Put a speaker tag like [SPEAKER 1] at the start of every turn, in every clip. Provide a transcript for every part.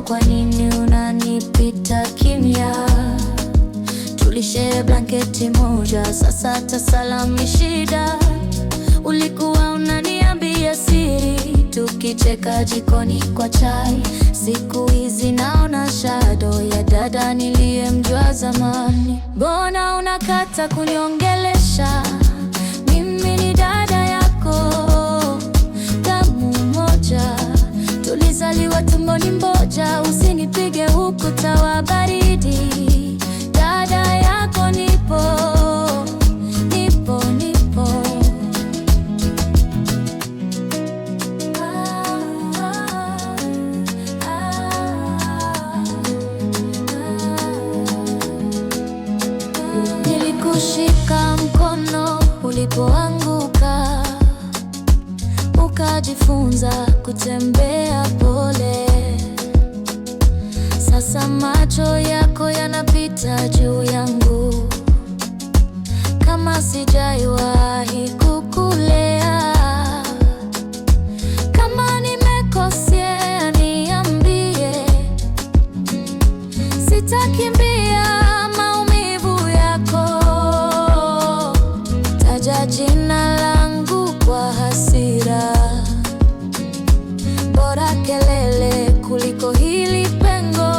[SPEAKER 1] Kwa nini unanipita kimya? Tulishare blanketi moja, sasa hata salamu ni shida. Ulikuwa unaniambia siri, tukicheka jikoni kwa chai. Siku hizi naona shadow ya dada niliyemjua zamani. Mbona unakata kuniongelesha? Mimi ni dada yako, damu moja, tulizaliwa tumboni moja. Usinipige ukuta wa baridi, dada yako nipo, nipo, nipo. Nilikushika mkono ulipoanguka, ukajifunza kutembea pole. Sasa macho yako yanapita juu yangu, kama sijaiwahi kukulea. Kama nimekosea niambie, sitakimbia maumivu yako. Taja jina langu kwa hasira, bora kelele kuliko hili pengo.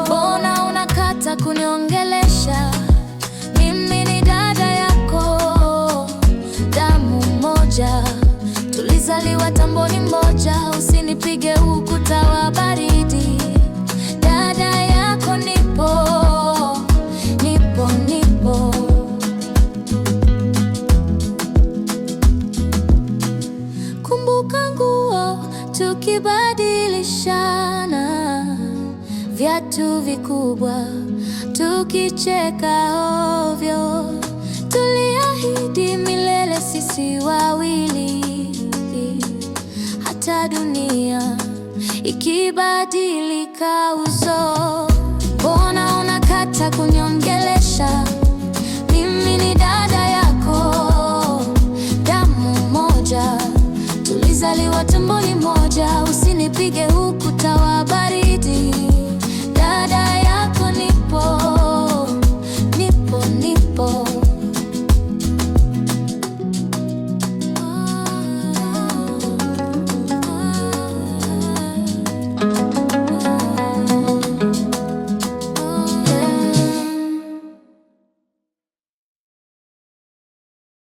[SPEAKER 1] Mbona unakata kuniongelesha? Mimi ni dada yako, damu moja, tulizaliwa tumboni moja. Usinipige ukuta wa baridi, dada yako nipo, nipo, nipo. Kumbuka nguo tukibadilishana, viatu vikubwa tukicheka ovyo. Tuliahidi milele sisi wawili, hata dunia ikibadilika uso. Mbona unakata kuniongelesha? Mimi ni dada yako, damu moja, tulizaliwa tumboni moja. Usinipige